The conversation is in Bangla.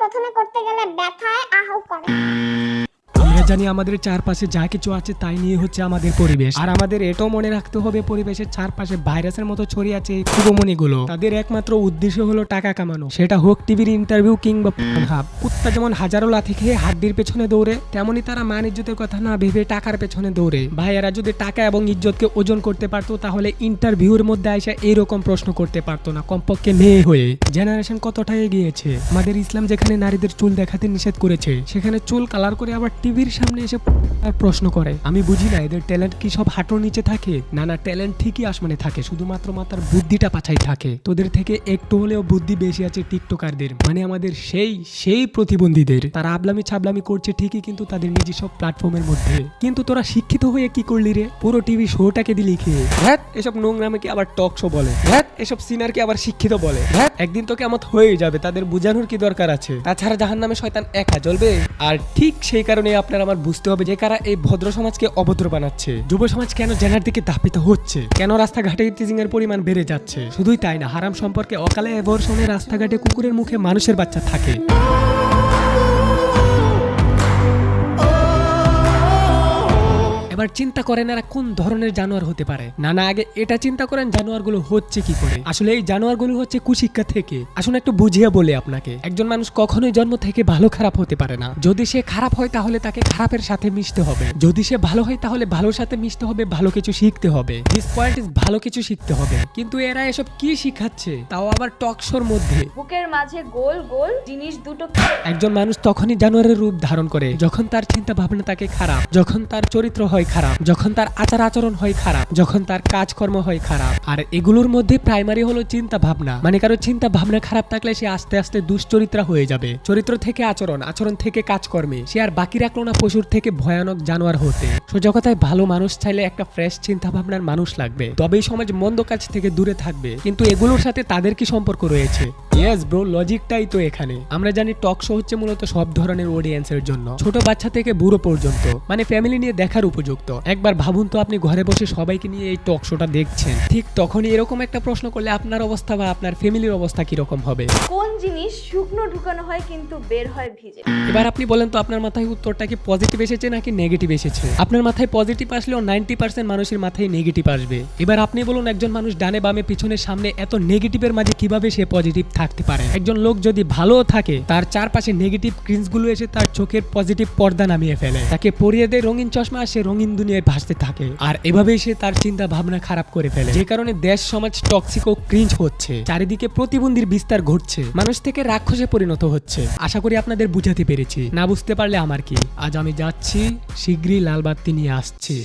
প্রথমে করতে গেলে ব্যথায় আহাউ করে। আমরা জানি আমাদের চারপাশে যা কিছু আছে তাই নিয়ে হচ্ছে আমাদের পরিবেশ, আর আমাদের এটাও মনে রাখতে হবে পরিবেশের চারপাশে ভাইরাসের মতো ছড়িয়ে আছে এই কুবমণিগুলো। তাদের একমাত্র উদ্দেশ্য হলো টাকা কামানো, সেটা হোক টিভির ইন্টারভিউ কিংবা হাব। কুত্তা যেমন হাজারো লাথি খেয়ে হাড্ডির পেছনে দৌড়ে, তেমনি তারা মান ইজ্জতের কথা না ভেবে টাকার পেছনে দৌড়ে। ভাইয়ারা যদি টাকা এবং ইজ্জতকে ওজন করতে পারতো তাহলে ইন্টারভিউর মধ্যে এসে এইরকম প্রশ্ন করতে পারতো না, কমপক্ষে মেয়ে হয়ে। জেনারেশন কতটা এগিয়েছে। আমাদের ইসলাম যেখানে নারীদের চুল দেখাতে নিষেধ করেছে, সেখানে চুল কালার করে আবার টিভির সামনে এসে প্রশ্ন করে। আমি বুঝি না এদের ট্যালেন্ট কি সব হাঁটুর নিচে থাকে? না না, ট্যালেন্ট ঠিকই আসমানে থাকে, শুধুমাত্র মাথার বুদ্ধিটা পাছাই থাকে। তোদের থেকে একটু হলেও বুদ্ধি বেশি আছে টিকটকারদের, মানে আমাদের সেই প্রতিবন্ধীদের। তারা আবলামি ছাবলামি করছে ঠিকই, কিন্তু তাদের নিজস্ব প্ল্যাটফর্মের মধ্যে। কিন্তু তোরা শিক্ষিত হয়ে কি করলি রে? পুরো টিভি শোটাকে দিলি খেয়ে। হ্যাঁ, এসব নোংরামে আবার টক শো বলে। হ্যাঁ, এসব সিনারকে আবার শিক্ষিত বলে। হ্যাঁ, একদিন তো কেমন হয়ে যাবে, তাদের বুঝানোর কি দরকার আছে? তাছাড়া জাহান্নামে শয়তান একা জ্বলবে। আর ঠিক সেই কারণে আপনার আমার বুঝতে হবে যে কারা এই ভদ্র সমাজকে অভদ্র বানাচ্ছে। যুব সমাজ কেন জেনার দিকে ধাপিত হচ্ছে, কেন রাস্তাঘাটে টিজিং এর পরিমাণ বেড়ে যাচ্ছে। শুধুই তাই না, হারাম সম্পর্কে অকালে অ্যাবর্শনে রাস্তাঘাটে কুকুরের মুখে মানুষের বাচ্চা থাকে। এবার চিন্তা করেন এরা কোন ধরনের জানোয়ার হতে পারে। না না, আগে এটা চিন্তা করেন জানোয়ারগুলো হচ্ছে কি করে। আসলে এই জানোয়ারগুলো হচ্ছে কুশিক্ষা থেকে। আসলে একটু বুঝিয়ে বলে আপনাকে, একজন মানুষ কখনোই জন্ম থেকে ভালো খারাপ হতে পারে না। যদি সে খারাপ হয় তাহলে তাকে খারাপের সাথে মিশতে হবে, যদি সে ভালো হয় তাহলে ভালোর সাথে মিশতে হবে, ভালো কিছু শিখতে হবে। দিস পয়েন্ট ইজ ভালো কিছু শিখতে হবে। কিন্তু এরা এসব কি শিখাচ্ছে, তাও আবার টক শোর মধ্যে। বুকের মাঝে গোল গোল জিনিস দুটো। একজন মানুষ তখনই জানোয়ারের রূপ ধারণ করে যখন তার চিন্তা ভাবনা তাকে খারাপ, যখন তার চরিত্র হয় খারাপ, যখন তার আচার আচরণ হয় খারাপ, যখন তার কাজকর্ম হয় খারাপ। আর এগুলোর মধ্যে প্রাইমারি হলো চিন্তা ভাবনা। মানে কারো চিন্তা ভাবনা খারাপ থাকলে সে আস্তে আস্তে দুশ্চরিত্রা হয়ে যাবে। চরিত্র থেকে আচরণ, আচরণ থেকে কাজকর্মে, সে আর বাকি রাখলো না পশুর থেকে ভয়ানক জানোয়ার হতে। সোজা কথায় ভালো মানুষ চাইলে একটা ফ্রেশ চিন্তা ভাবনার মানুষ লাগবে, তবেই সমাজ মন্দ কাজ থেকে দূরে থাকবে। কিন্তু এগুলোর সাথে তাদের কি সম্পর্ক রয়েছে? ইয়েস ব্রো, লজিকটাই তো এখানে। আমরা জানি টক শো হচ্ছে মূলত সব ধরনের অডিয়েন্সের জন্য, ছোট বাচ্চা থেকে বুড়ো পর্যন্ত, মানে ফ্যামিলি নিয়ে দেখার উপযুক্ত। একবার ভাবুন তো, আপনি ঘরে বসে সবাইকে নিয়ে এই টক শোটা দেখছেন, ঠিক তখনই এরকম একটা প্রশ্ন করলে আপনার অবস্থা বা আপনার ফ্যামিলির অবস্থা কিরকম হবে? কোন জিনিস শুকনো ঢুকানো হয় কিন্তু বের হয় ভিজে? এবার আপনি বলেন তো, আপনার মাথায় উত্তরটা কি পজিটিভ এসেছে নাকি নেগেটিভ এসেছে? আপনার মাথায় পজিটিভ আসলেও 90% মানুষের মাথায় নেগেটিভ আসবে। এবার আপনি বলুন, একজন মানুষ ডানে বামে পিছনে সামনে এত নেগেটিভের মাঝে কিভাবে সে পজিটিভ থাকতে পারে? একজন লোক যদি ভালো থাকে, তার চারপাশে নেগেটিভ ক্রিঞ্জগুলো এসে তার চোখের পজিটিভ পর্দা নামিয়ে ফেলে, তাকে পরিয়ে দেয় রঙিন চশমা, সে রঙিন দুনিয়ায় ভাসতে থাকে। আর এভাবেই সে তার চিন্তা ভাবনা খারাপ করে ফেলে, যে কারণে দেশ সমাজ টক্সিক ও ক্রিঞ্জ হচ্ছে। চারিদিকে প্রতিবন্ধীর বিস্তার ঘটছে, মানুষ থেকে রাক্ষসে পরিণত হচ্ছে। আশা করি আপনাদের বুঝাতে পেরেছি। না বুঝতে পারলে আমার কি, আজ আমি যাচ্ছি, শীঘ্রই লাল বাতি নিয়ে আসছি।